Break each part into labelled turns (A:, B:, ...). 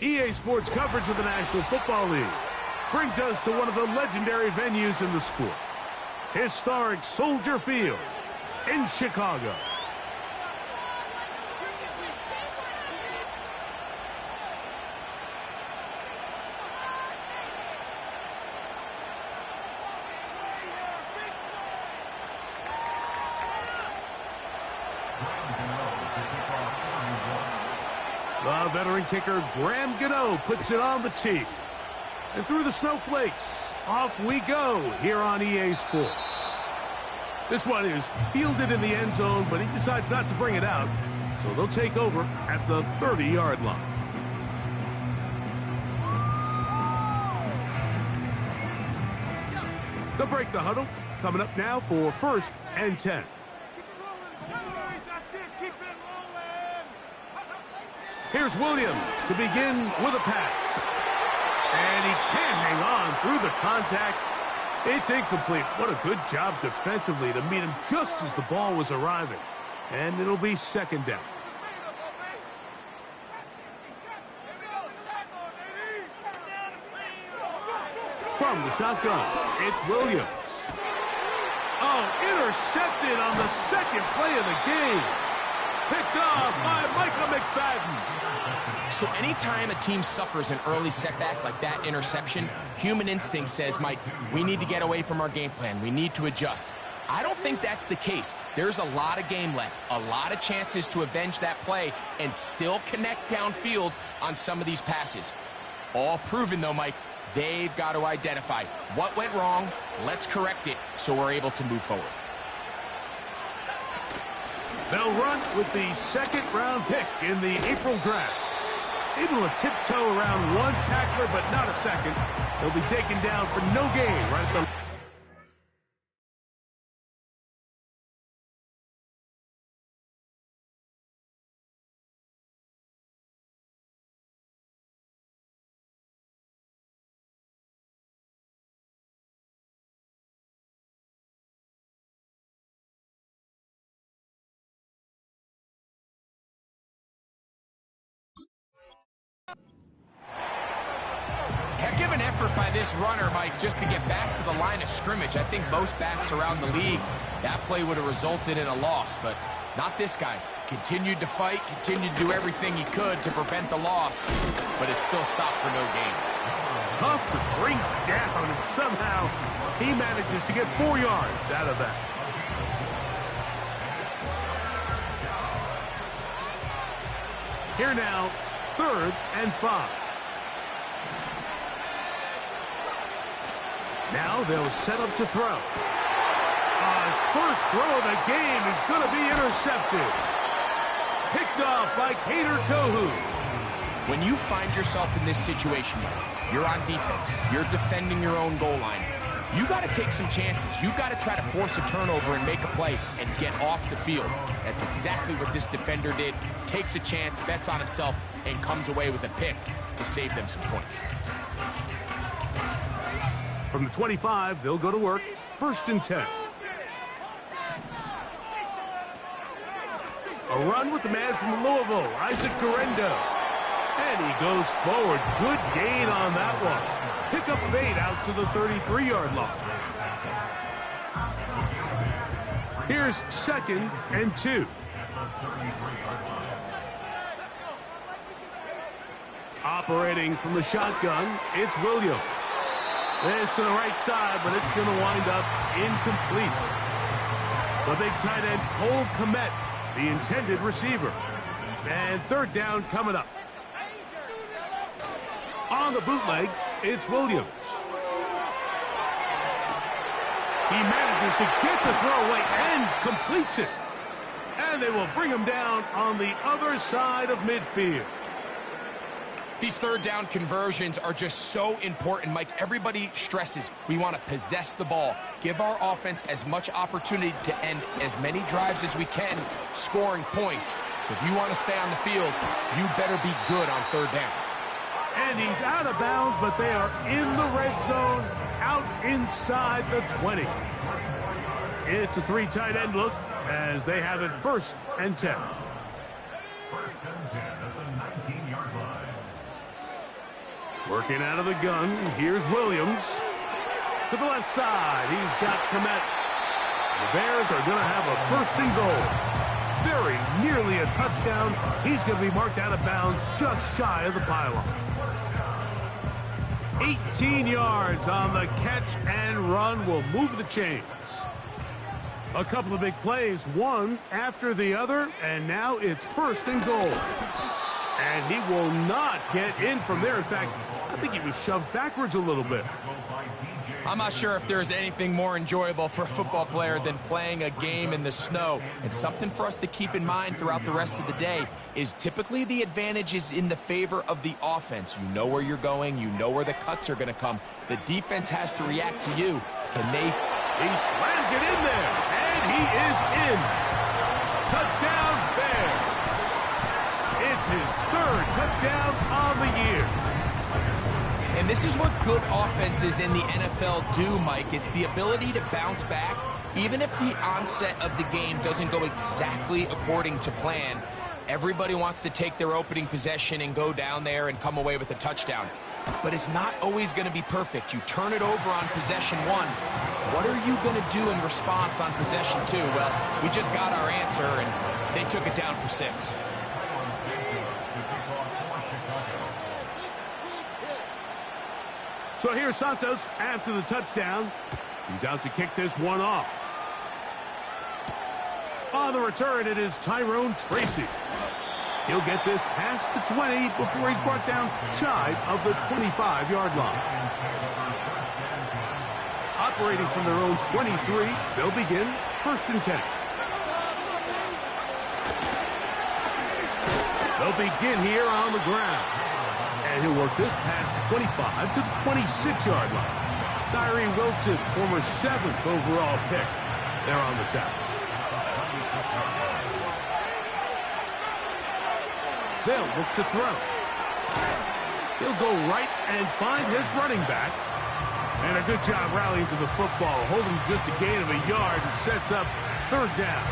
A: EA Sports coverage of the National Football League brings us to one of the legendary venues in the sport, historic Soldier Field in Chicago. The veteran kicker, Graham Gano, puts it on the tee. And through the snowflakes, off we go here on EA Sports. This one is fielded in the end zone, but he decides not to bring it out, so they'll take over at the 30-yard line. They'll break the huddle. Coming up now for 1st and 10. Here's Williams to begin with a pass. And he can't hang on through the contact. It's incomplete. What a good job defensively to meet him just as the ball was arriving. And it'll be 2nd down. From the shotgun, it's Williams. Oh, intercepted on the 2nd play of the game. Picked off by Micah McFadden.
B: So anytime a team suffers an early setback like that interception, human instinct says, Mike, we need to get away from our game plan. We need to adjust. I don't think that's the case. There's a lot of game left, a lot of chances to avenge that play and still connect downfield on some of these passes. All proven, though, Mike, they've got to identify what went wrong, let's correct it so we're able to move forward.
A: They'll run with the 2nd-round pick in the April draft. Able to tiptoe around one tackler, but not a second. They'll be taken down for no gain right at the...
B: Heck of an effort by this runner, Mike, just to get back to the line of scrimmage. I think most backs around the league, that play would have resulted in a loss, but not this guy. Continued to fight, continued to do everything he could to prevent the loss, but it still stopped for no gain.
A: Tough to bring down, and somehow he manages to get 4 yards out of that. Here now, 3rd and 5. Now they'll set up to throw. His first throw of the game is going to be intercepted. Picked off by Kader Kohu.
B: When you find yourself in this situation, Mike, you're on defense, you're defending your own goal line, you got to take some chances. You got to try to force a turnover and make a play and get off the field. That's exactly what this defender did. Takes a chance, bets on himself, and comes away with a pick to save them some points.
A: From the 25, they'll go to work. 1st and 10. A run with the man from Louisville, Isaac Guerrero. And he goes forward. Good gain on that one. Pick up of 8 out to the 33-yard line. Here's 2nd and 2. Operating from the shotgun, it's Williams. This to the right side, but it's going to wind up incomplete. The big tight end, Cole Kmet, the intended receiver. And 3rd down coming up. On the bootleg, it's Williams. He manages to get the throwaway and completes it. And they will bring him down on the other side of midfield.
B: These 3rd down conversions are just so important, Mike. Everybody stresses we want to possess the ball, give our offense as much opportunity to end as many drives as we can, scoring points. So if you want to stay on the field, you better be good on 3rd down.
A: And he's out of bounds, but they are in the red zone, out inside the 20. It's a 3 tight end look as they have it 1st and 10.
C: 1st and 10 at the 19-yard line.
A: Working out of the gun, here's Williams. To the left side, he's got Komet. The Bears are going to have a first and goal. Very nearly a touchdown. He's going to be marked out of bounds just shy of the pylon. 18 yards on the catch and run will move the chains. A couple of big plays, one after the other, and now it's first and goal. And he will not get in from there. In fact, I think he was shoved backwards a little bit.
B: I'm not sure if there's anything more enjoyable for a football player than playing a game in the snow. It's something for us to keep in mind throughout the rest of the day is typically the advantage is in the favor of the offense. You know where you're going. You know where the cuts are going to come. The defense has to react to you. Can they?
A: He slams it in there, and he is in. Touchdown, Bears. It's his third touchdown on the year.
B: And this is what good offenses in the NFL do, Mike. It's the ability to bounce back, even if the onset of the game doesn't go exactly according to plan. Everybody wants to take their opening possession and go down there and come away with a touchdown. But it's not always going to be perfect. You turn it over on possession one. What are you going to do in response on possession two? Well, we just got our answer, and they took it down for 6.
A: So here's Santos after the touchdown. He's out to kick this one off. On the return, it is Tyrone Tracy. He'll get this past the 20 before he's brought down shy of the 25-yard line. Operating from their own 23, they'll begin first and 10. They'll begin here on the ground. And he'll work this past the 25 to the 26-yard line. Tyree Wilton, former 7th overall pick. They're on the tackle. They'll look to throw. He'll go right and find his running back. And a good job rallying to the football, holding just a gain of a yard and sets up third down.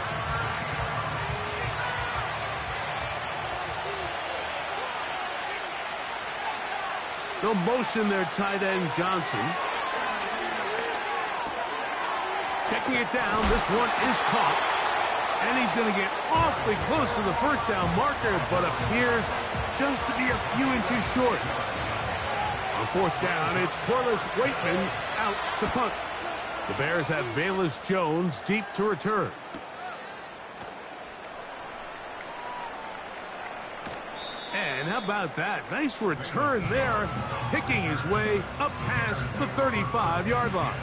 A: They'll motion their tight end, Johnson. Checking it down, this one is caught. And he's going to get awfully close to the first down marker, but appears just to be a few inches short. On fourth down, it's Corliss Waitman out to punt. The Bears have Velus Jones deep to return. And how about that? Nice return there, picking his way up past the 35-yard line.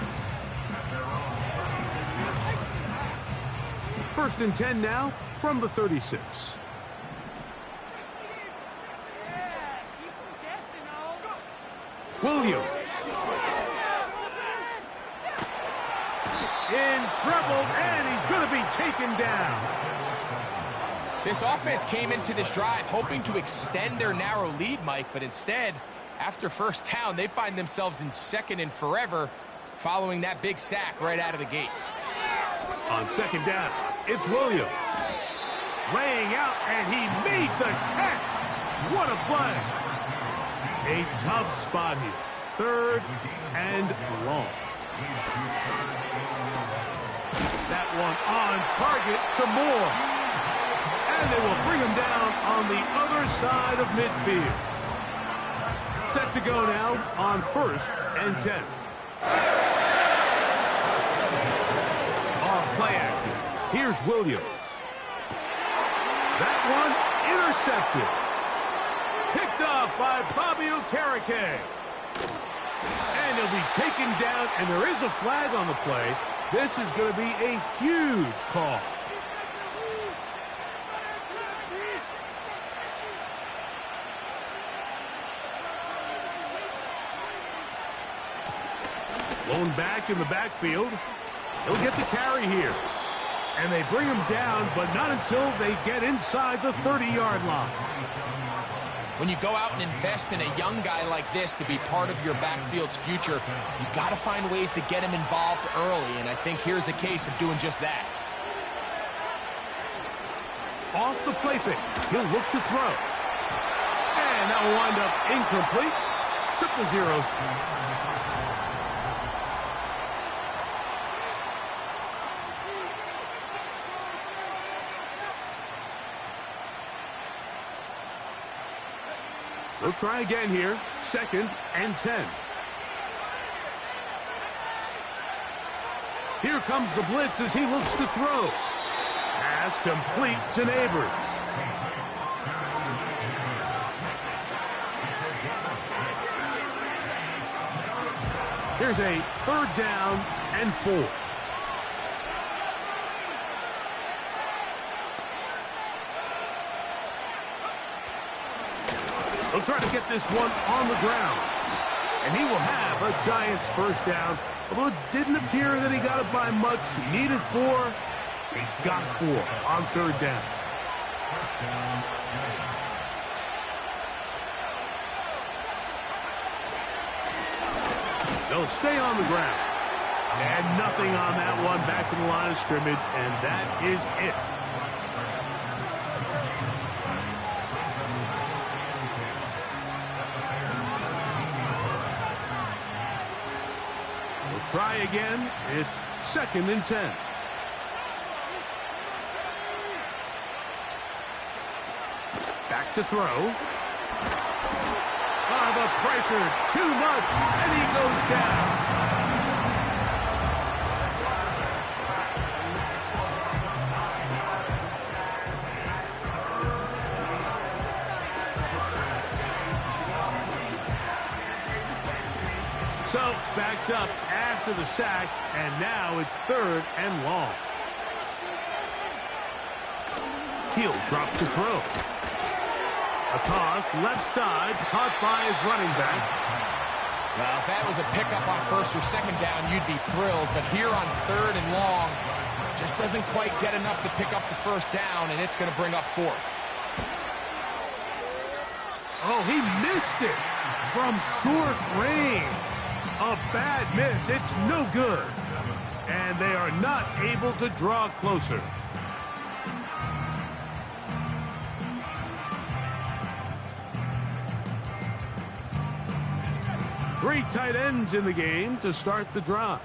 A: First and 10 now from the 36. Williams. In trouble, and he's going to be taken down.
B: This offense came into this drive hoping to extend their narrow lead, Mike, but instead, after first down, they find themselves in second and forever following that big sack right out of the gate.
A: On second down, it's Williams. Laying out, and he made the catch. What a play. A tough spot here. Third and long. That one on target to Moore. And they will bring him down on the other side of midfield. Set to go now on first and 10. Off play action. Here's Williams. That one intercepted. Picked off by Fabio Carrique. And he'll be taken down, and there is a flag on the play. This is going to be a huge call. Blown back in the backfield. He'll get the carry here. And they bring him down, but not until they get inside the 30-yard line.
B: When you go out and invest in a young guy like this to be part of your backfield's future, you got to find ways to get him involved early, and I think here's a case of doing just that.
A: Off the play fake, he'll look to throw. And that will wind up incomplete. Triple zeros. We'll try again here. 2nd and 10. Here comes the blitz as he looks to throw. Pass complete to Neighbors. Here's a 3rd down and 4. He'll try to get this one on the ground. And he will have a Giants 1st down. Although it didn't appear that he got it by much. He needed 4. He got 4 on 3rd down. They'll stay on the ground. And nothing on that one. Back to the line of scrimmage. And that is it. Try again. It's 2nd and 10. Back to throw. Oh, the pressure too much, and he goes down. So backed up after the sack, and now it's 3rd and long. He'll drop to throw. A toss, left side, caught by his running back.
B: Well, if that was a pickup on 1st or 2nd down, you'd be thrilled. But here on 3rd and long, just doesn't quite get enough to pick up the 1st down, and it's going to bring up 4th.
A: Oh, he missed it from short range. A bad miss. It's no good. And they are not able to draw closer. Three tight ends in the game to start the drive.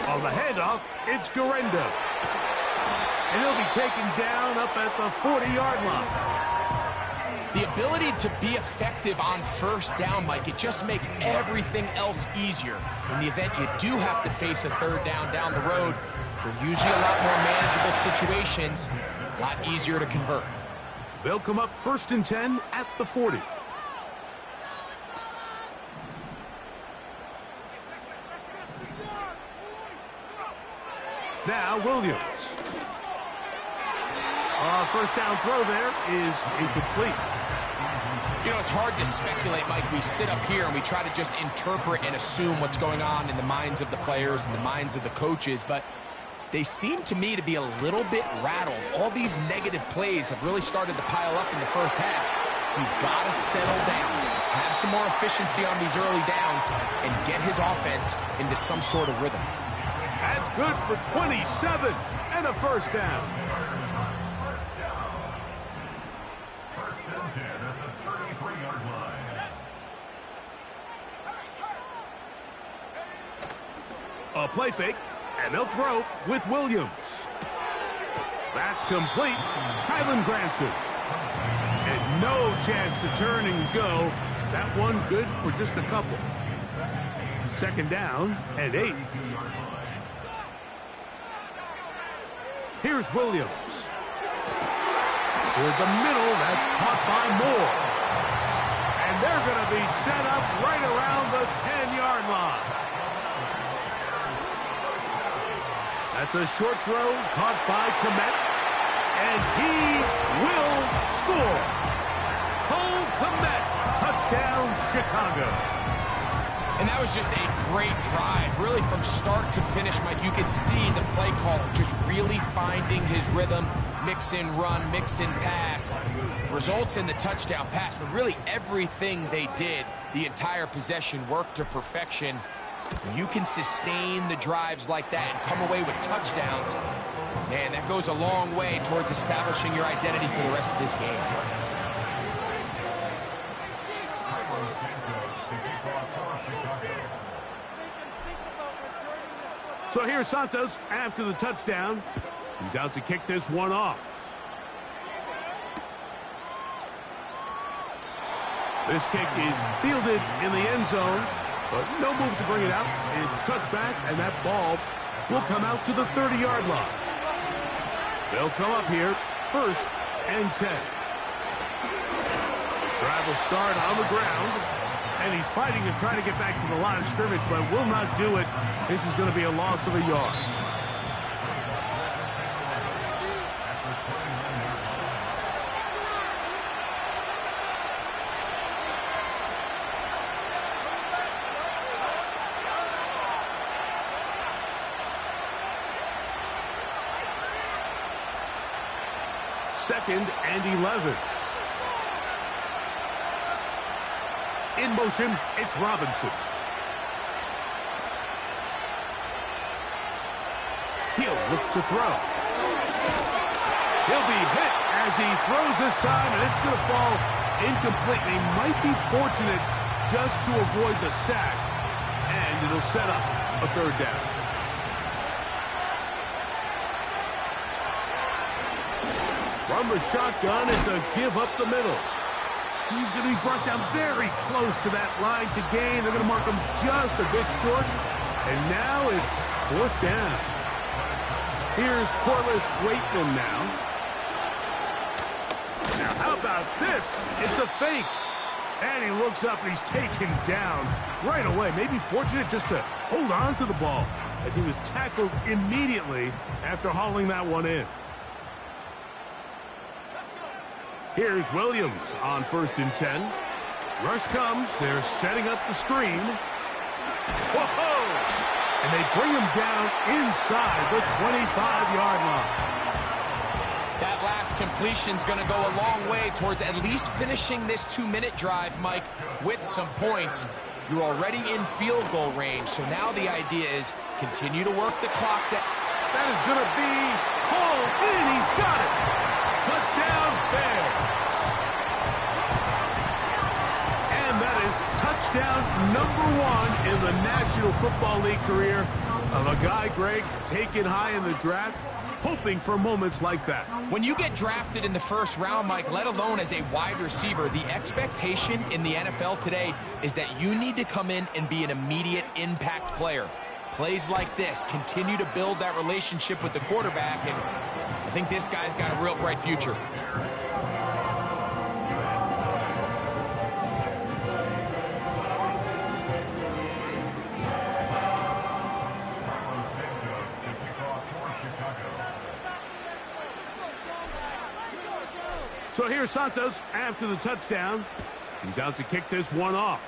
A: On the handoff, it's Garendo. And he'll be taken down up at the 40-yard line.
B: The ability to be effective on 1st down, Mike, it just makes everything else easier. In the event you do have to face a 3rd down the road, they're usually a lot more manageable situations, a lot easier to convert.
A: They'll come up 1st and 10 at the 40. Now Williams. 1st down throw there is incomplete.
B: You know, it's hard to speculate, Mike. We sit up here and we try to just interpret and assume what's going on in the minds of the players and the minds of the coaches, but they seem to me to be a little bit rattled. All these negative plays have really started to pile up in the 1st half. He's got to settle down, have some more efficiency on these early downs, and get his offense into some sort of rhythm.
A: That's good for 27 and a 1st down. A play fake, and they'll throw with Williams. That's complete. Kylan Granson. And no chance to turn and go. That one good for just a couple. 2nd down and 8. Here's Williams. Toward the middle, that's caught by Moore. And they're going to be set up right around the 10-yard line. That's a short throw caught by Kmet, and he will score. Cole Kmet, touchdown Chicago.
B: And that was just a great drive, really from start to finish, Mike. You could see the play caller just really finding his rhythm, mix in run, mix in pass, results in the touchdown pass. But really everything they did, the entire possession worked to perfection. When you can sustain the drives like that and come away with touchdowns, man, that goes a long way towards establishing your identity for the rest of this game.
A: So here's Santos after the touchdown. He's out to kick this one off. This kick is fielded in the end zone, but no move to bring it out. It's touched back, and that ball will come out to the 30-yard line. They'll come up here, 1st and 10. Drive will start on the ground, and he's fighting and trying to get back to the line of scrimmage, but will not do it. This is going to be a loss of a yard. Second and 11. In motion, it's Robinson. He'll look to throw. He'll be hit as he throws this time, and it's going to fall incomplete. He might be fortunate just to avoid the sack, and it'll set up a 3rd down. From the shotgun, it's a give up the middle. He's going to be brought down very close to that line to gain. They're going to mark him just a bit short. And now it's 4th down. Here's Corliss Waitman now. Now, how about this? It's a fake. And he looks up and he's taken down right away. Maybe fortunate just to hold on to the ball as he was tackled immediately after hauling that one in. Here's Williams on 1st and 10. Rush comes. They're setting up the screen. Whoa! And they bring him down inside the 25-yard line.
B: That last completion's going to go a long way towards at least finishing this 2-minute drive, Mike, with some points. You're already in field goal range, so now the idea is continue to work the clock.
A: That is going to be hauled in. He's got it. Touchdown, Bears. And that is touchdown #1 in the National Football League career of a guy, Greg, taken high in the draft, hoping for moments like that.
B: When you get drafted in the 1st round, Mike, let alone as a wide receiver, the expectation in the NFL today is that you need to come in and be an immediate impact player. Plays like this continue to build that relationship with the quarterback, and I think this guy's got a real bright future.
A: So here's Santos after the touchdown. He's out to kick this one off.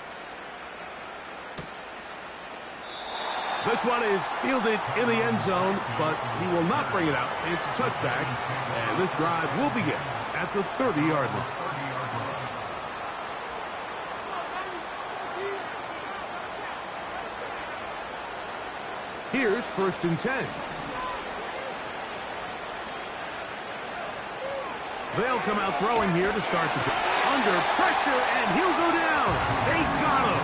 A: This one is fielded in the end zone, but he will not bring it out. It's a touchback, and this drive will begin at the 30-yard line. Here's 1st and 10. They'll come out throwing here to start the drive. Under pressure, and he'll go down. They got him.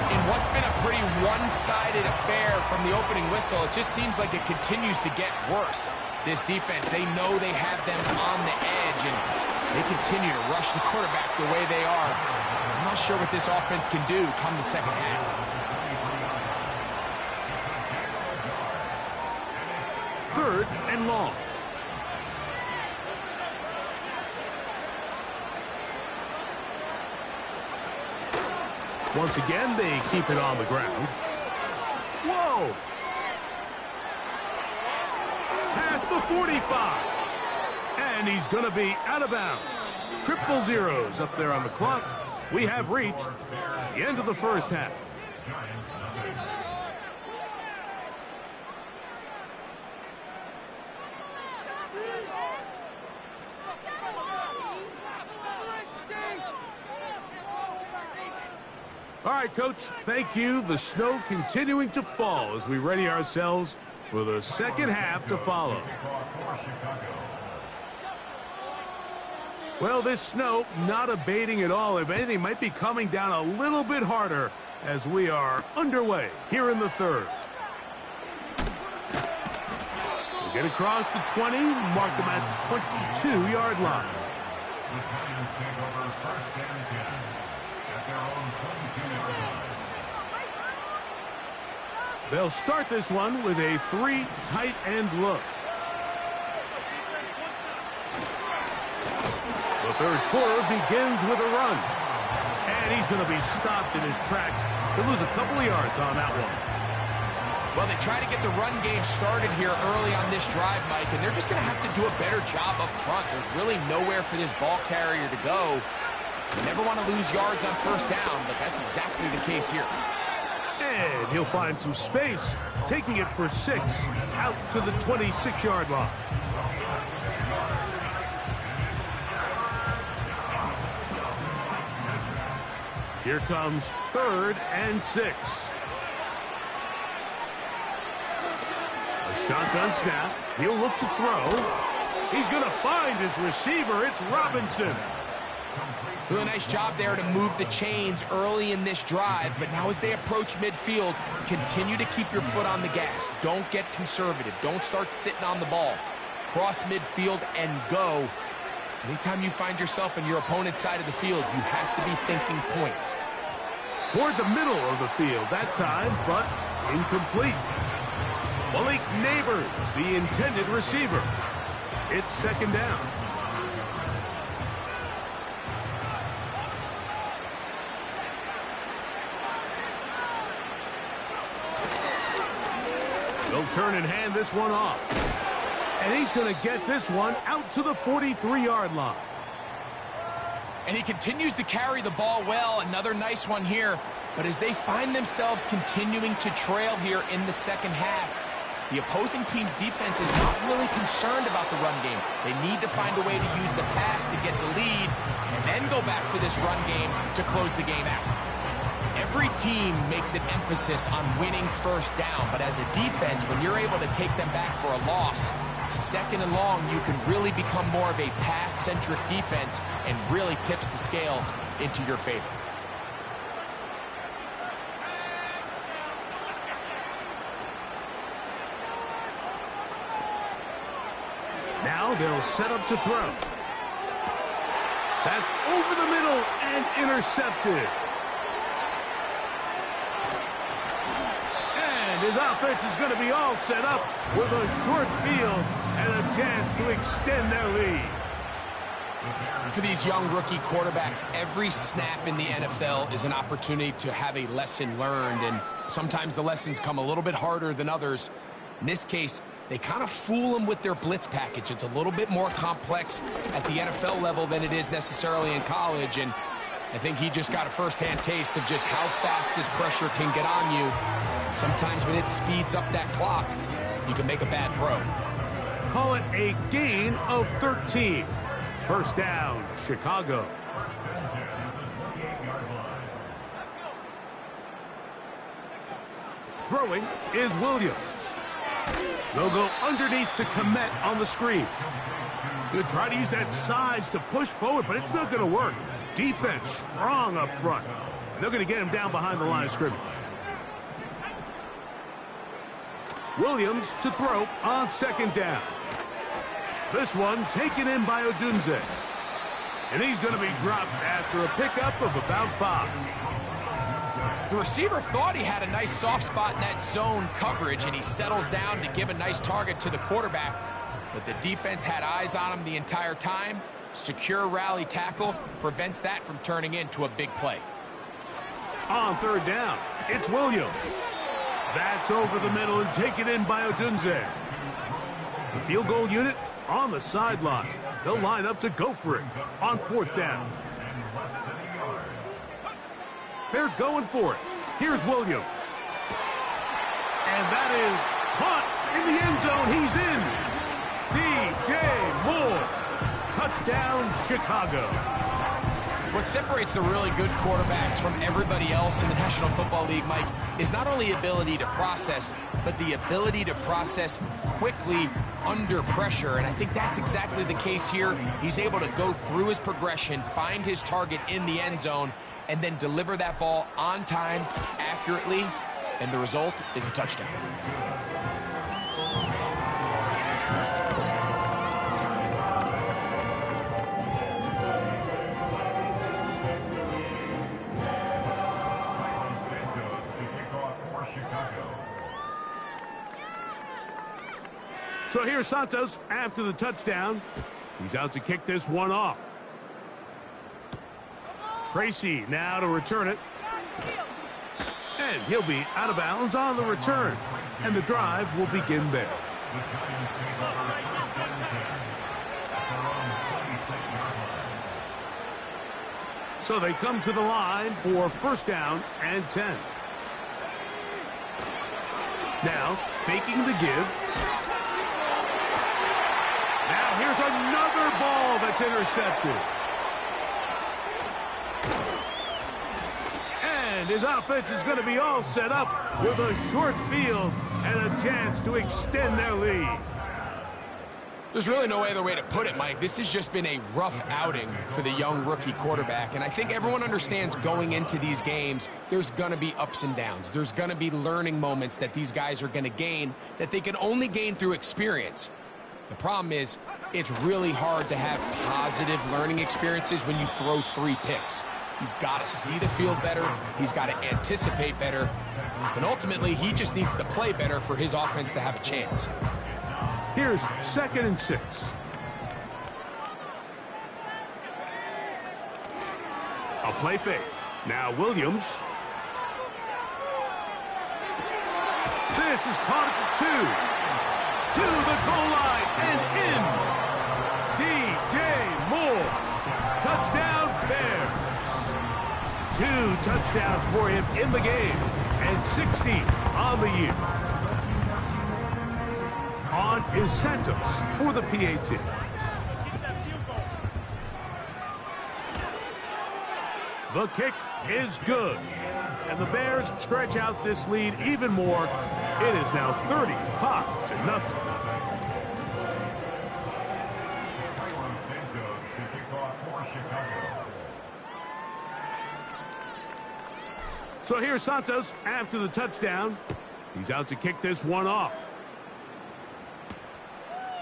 B: In what's been a pretty one-sided affair from the opening whistle, it just seems like it continues to get worse. This defense, they know they have them on the edge, and they continue to rush the quarterback the way they are. I'm not sure what this offense can do come the second half.
A: Third and long. Once again, they keep it on the ground. Whoa! Past the 45. And he's going to be out of bounds. 000 up there on the clock. We have reached the end of the 1st half. All right, Coach, thank you. The snow continuing to fall as we ready ourselves for the second half to follow. Well, this snow not abating at all. If anything, might be coming down a little bit harder as we are underway here in the 3rd. Get across the 20, mark them at the 22-yard line. They'll start this one with a 3 tight end look. The third quarter begins with a run. And he's going to be stopped in his tracks. He'll lose a couple of yards on that one.
B: Well, they try to get the run game started here early on this drive, Mike, and they're just going to have to do a better job up front. There's really nowhere for this ball carrier to go. You never want to lose yards on first down, but that's exactly the case here.
A: And he'll find some space, taking it for 6 out to the 26-yard line. Here comes 3rd and 6. Shotgun snap. He'll look to throw. He's going to find his receiver. It's Robinson.
B: Really nice job there to move the chains early in this drive. But now as they approach midfield, continue to keep your foot on the gas. Don't get conservative. Don't start sitting on the ball. Cross midfield and go. Anytime you find yourself in your opponent's side of the field, you have to be thinking points.
A: Toward the middle of the field that time, but incomplete. Malik Neighbors, the intended receiver. It's 2nd down. They'll turn and hand this one off. And he's going to get this one out to the 43-yard line.
B: And he continues to carry the ball well. Another nice one here. But as they find themselves continuing to trail here in the second half, the opposing team's defense is not really concerned about the run game. They need to find a way to use the pass to get the lead and then go back to this run game to close the game out. Every team makes an emphasis on winning first down, but as a defense, when you're able to take them back for a loss, 2nd and long, you can really become more of a pass-centric defense and really tips the scales into your favor.
A: Now they'll set up to throw. That's over the middle and intercepted. And his offense is going to be all set up with a short field and a chance to extend their lead.
B: For these young rookie quarterbacks, every snap in the NFL is an opportunity to have a lesson learned, and sometimes the lessons come a little bit harder than others. In this case, they kind of fool them with their blitz package. It's a little bit more complex at the NFL level than it is necessarily in college, and I think he just got a first-hand taste of just how fast this pressure can get on you. Sometimes when it speeds up that clock, you can make a bad throw.
A: Call it a gain of 13. First down, Chicago. Throwing is Williams. They'll go underneath to Komet on the screen. They'll try to use that size to push forward, but it's not going to work. Defense strong up front. They're going to get him down behind the line of scrimmage. Williams to throw on 2nd down. This one taken in by Odunze. And he's going to be dropped after a pickup of about 5.
B: The receiver thought he had a nice soft spot in that zone coverage, and he settles down to give a nice target to the quarterback. But the defense had eyes on him the entire time. Secure rally tackle prevents that from turning into a big play.
A: On 3rd down, it's Williams. That's over the middle and taken in by Odunze. The field goal unit on the sideline. They'll line up to go for it on 4th down. They're going for it. Here's Williams. And that is caught in the end zone. He's in. DJ Moore. Touchdown, Chicago.
B: What separates the really good quarterbacks from everybody else in the National Football League, Mike, is not only ability to process, but the ability to process quickly under pressure. And I think that's exactly the case here. He's able to go through his progression, find his target in the end zone, and then deliver that ball on time, accurately, and the result is a touchdown.
A: So here's Santos after the touchdown. He's out to kick this one off. Tracy now to return it. And he'll be out of bounds on the return. And the drive will begin there. So they come to the line for first down and 10. Now faking the give. Now here's another ball that's intercepted. And his offense is going to be all set up with a short field and a chance to extend their lead.
B: There's really no other way to put it, Mike. This has just been a rough outing for the young rookie quarterback, and I think everyone understands going into these games, there's going to be ups and downs. There's going to be learning moments that these guys are going to gain that they can only gain through experience. The problem is, it's really hard to have positive learning experiences when you throw 3 picks. He's got to see the field better. He's got to anticipate better. And ultimately, he just needs to play better for his offense to have a chance.
A: Here's 2nd and 6. A play fake. Now Williams. This is caught at the 2. To the goal line and in. DJ Moore. Touchdown Bears. 2 touchdowns for him in the game. And 60 on the year. On is Santos for the PAT. The kick is good. And the Bears stretch out this lead even more. It is now 35-0. So here's Santos after the touchdown. He's out to kick this one off.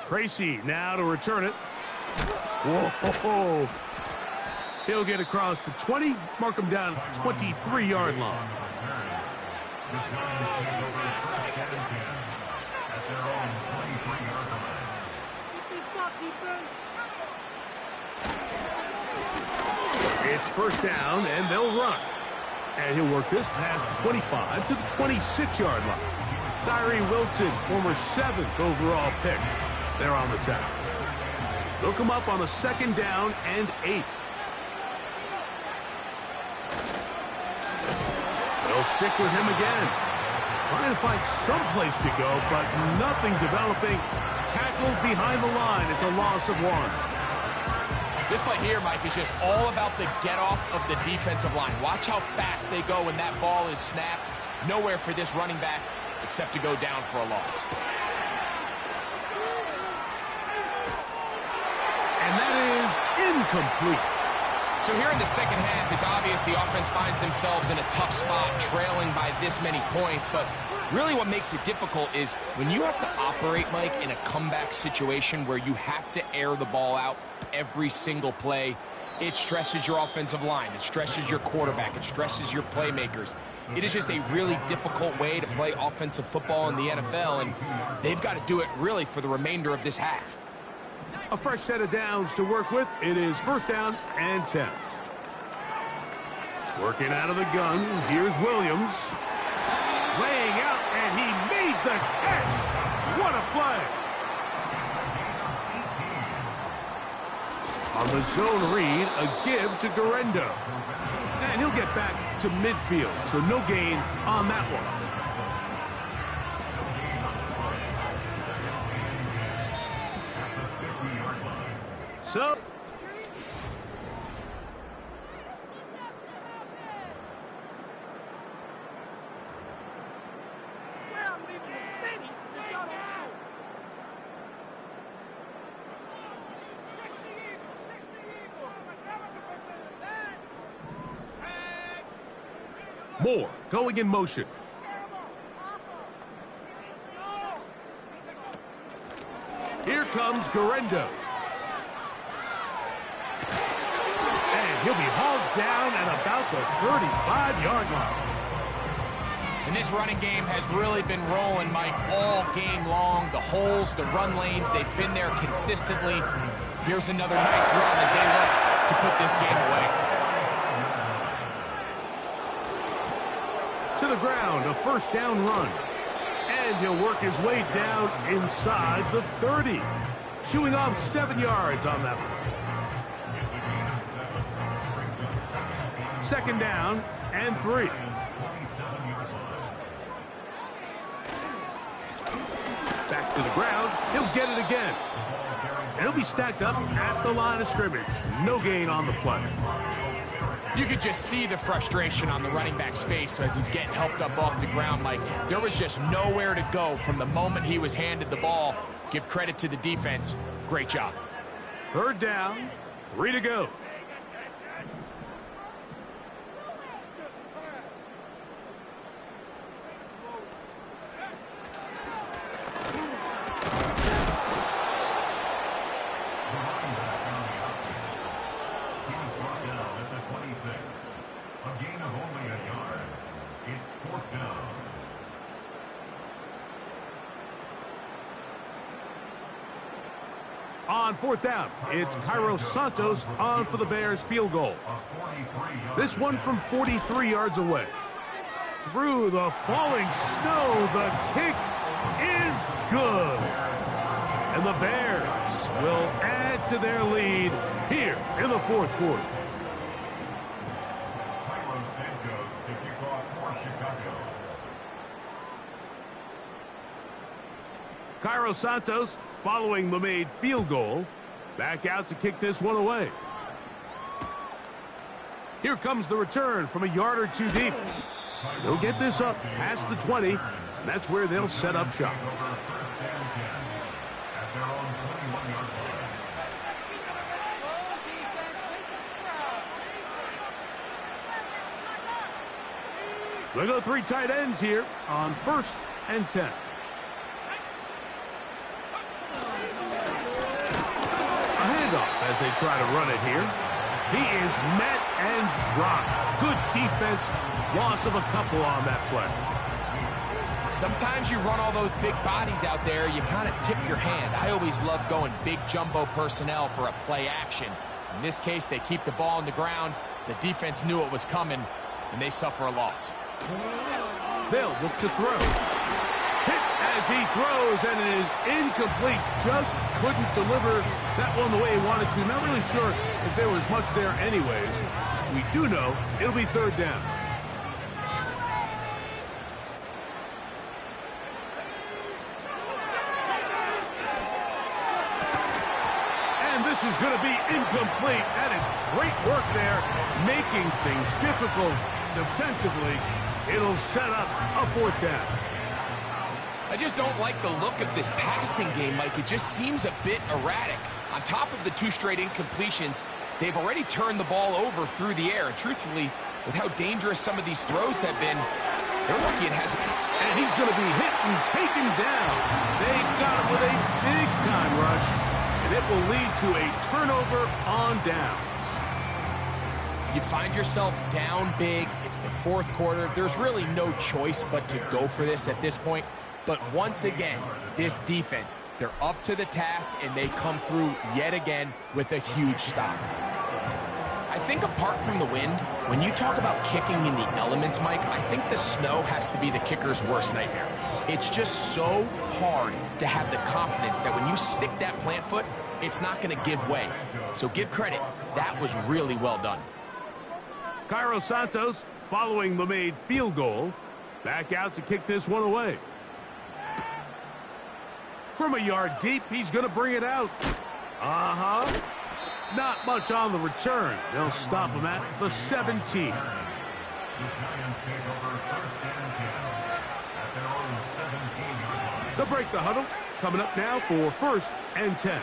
A: Tracy now to return it. Whoa. He'll get across the 20, mark him down at the 23-yard line. It's first down, and they'll run. And he'll work this past the 25 to the 26-yard line. Tyree Wilton, former 7th overall pick. They're on the tackle. They'll come up on a 2nd down and 8. They'll stick with him again. Trying to find some place to go, but nothing developing. Tackled behind the line. It's a loss of 1.
B: This play here, Mike, is just all about the get-off of the defensive line. Watch how fast they go when that ball is snapped. Nowhere for this running back except to go down for a loss.
A: And that is incomplete.
B: So here in the second half, it's obvious the offense finds themselves in a tough spot, trailing by this many points. But really what makes it difficult is when you have to operate, Mike, in a comeback situation where you have to air the ball out every single play, it stresses your offensive line. It stresses your quarterback. It stresses your playmakers. It is just a really difficult way to play offensive football in the NFL, and they've got to do it really for the remainder of this half.
A: A fresh set of downs to work with. It is first down and 10. Working out of the gun. Here's Williams. Laying out, and he made the catch. What a play. On the zone read, a give to Guerrero. And he'll get back to midfield, so no gain on that one. So, Moore going in motion. Here comes Guerrero. And he'll be hauled down at about the 35-yard line.
B: And this running game has really been rolling, Mike, all game long. The holes, the run lanes, they've been there consistently. Here's another nice run as they look to put this game away.
A: To the ground, a first down run. And he'll work his way down inside the 30. Shooing off 7 yards on that one. Second down and 3. Back to the ground. He'll get it again. And he'll be stacked up at the line of scrimmage. No gain on the play.
B: You could just see the frustration on the running back's face as he's getting helped up off the ground, Mike. There was just nowhere to go from the moment he was handed the ball. Give credit to the defense. Great job.
A: Third down, 3 to go. On fourth down, it's Cairo Santos on for the Bears field goal. This one from 43 yards away. Through the falling snow, the kick is good. And the Bears will add to their lead here in the fourth quarter.
C: Cairo Santos to kick off for Chicago.
A: Cairo Santos, following the made field goal, back out to kick this one away. Here comes the return from a yard or two deep. They'll get this up past the 20, and that's where they'll set up shop. They go 3 tight ends here on 1st and 10. As they try to run it here. He is met and dropped. Good defense. Loss of a couple on that play.
B: Sometimes you run all those big bodies out there, you kind of tip your hand. I always love going big jumbo personnel for a play action. In this case, they keep the ball on the ground. The defense knew it was coming, and they suffer a loss.
A: They'll look to throw. Hit as he throws, and it is incomplete. Just couldn't deliver that one the way he wanted to. Not really sure if there was much there anyways. We do know it'll be third down. And this is going to be incomplete. That is great work there, making things difficult defensively. It'll set up a fourth down.
B: I just don't like the look of this passing game, Mike. It just seems a bit erratic. On top of the 2 straight incompletions, they've already turned the ball over through the air. And truthfully, with how dangerous some of these throws have been, they're lucky it hasn't.
A: And he's going to be hit and taken down. They got him with a big-time rush, and it will lead to a turnover on downs.
B: You find yourself down big. It's the fourth quarter. There's really no choice but to go for this at this point. But once again, this defense, they're up to the task, and they come through yet again with a huge stop. I think apart from the wind, when you talk about kicking in the elements, Mike, I think the snow has to be the kicker's worst nightmare. It's just so hard to have the confidence that when you stick that plant foot, it's not going to give way. So give credit. That was really well done.
A: Cairo Santos, following the made field goal, back out to kick this one away. From a yard deep, he's going to bring it out. Not much on the return. They'll stop him at the 17. They'll break the huddle. Coming up now for 1st and 10.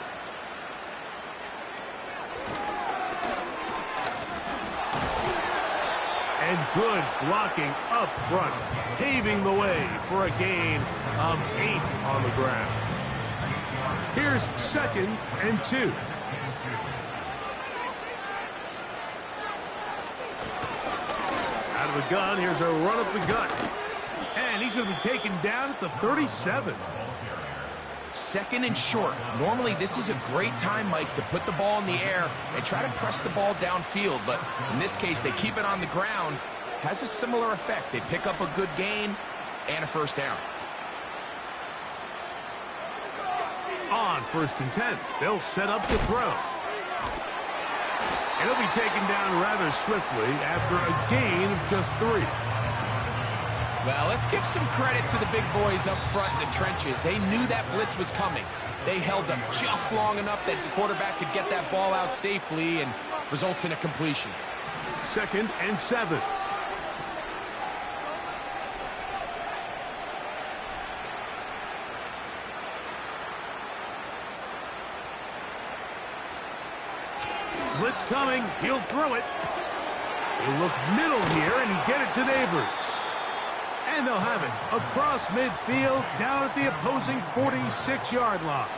A: And good blocking up front, paving the way for a gain of 8 on the ground. Here's 2nd and 2. Out of the gun, here's a run up the gut. going to be taken down at the 37.
B: Second and short. Normally, this is a great time, Mike, to put the ball in the air and try to press the ball downfield. But in this case, they keep it on the ground. Has a similar effect. They pick up a good gain and a first down.
A: On 1st and 10, they'll set up to throw. And he'll be taken down rather swiftly after a gain of just 3.
B: Well, let's give some credit to the big boys up front in the trenches. They knew that blitz was coming. They held up just long enough that the quarterback could get that ball out safely and results in a completion.
A: 2nd and 7. Blitz coming. He'll throw it. He'll look middle here and get it to Neighbors. And they'll have it across midfield down at the opposing 46-yard line.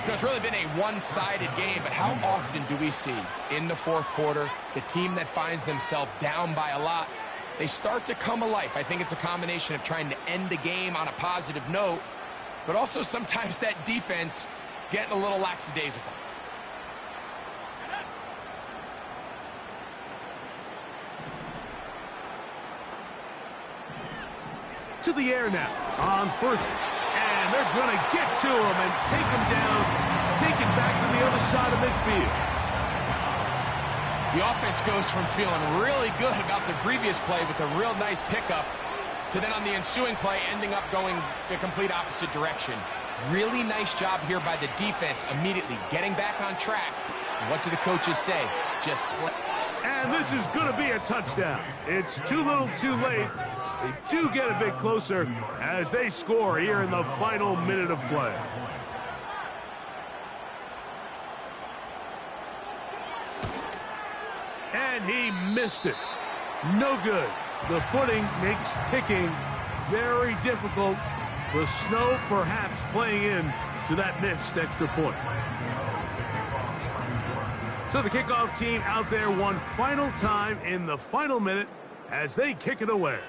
B: You know, it's really been a one-sided game, but how often do we see in the fourth quarter the team that finds themselves down by a lot, they start to come alive? I think it's a combination of trying to end the game on a positive note, but also sometimes that defense getting a little lackadaisical.
A: To the air now on 1st, and they're going to get to him and take him down, take it back to the other side of midfield.
B: The offense goes from feeling really good about the previous play with a real nice pickup to then on the ensuing play ending up going the complete opposite direction. Really nice job here by the defense immediately getting back on track. And what do the coaches say? Just play.
A: And this is going to be a touchdown. It's too little too late. They do get a bit closer as they score here in the final minute of play. And he missed it. No good. The footing makes kicking very difficult. The snow perhaps playing in to that missed extra point. So the kickoff team out there one final time in the final minute as they kick it away.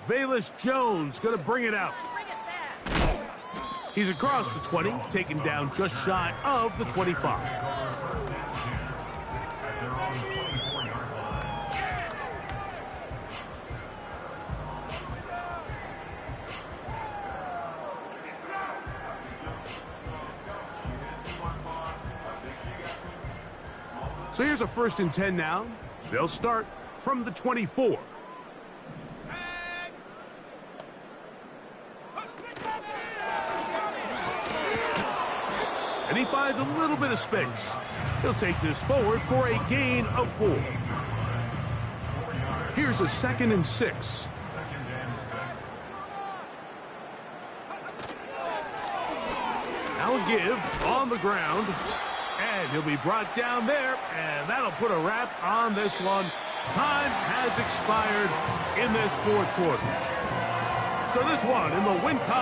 A: Velus Jones going to bring it out. He's across the 20, taken down just shy of the 25. So here's a 1st and 10 now. They'll start from the 24. And he finds a little bit of space. He'll take this forward for a gain of 4. Here's a 2nd and 6. Now a give on the ground. And he'll be brought down there. And that'll put a wrap on this one. Time has expired in this fourth quarter. So this one in the win column.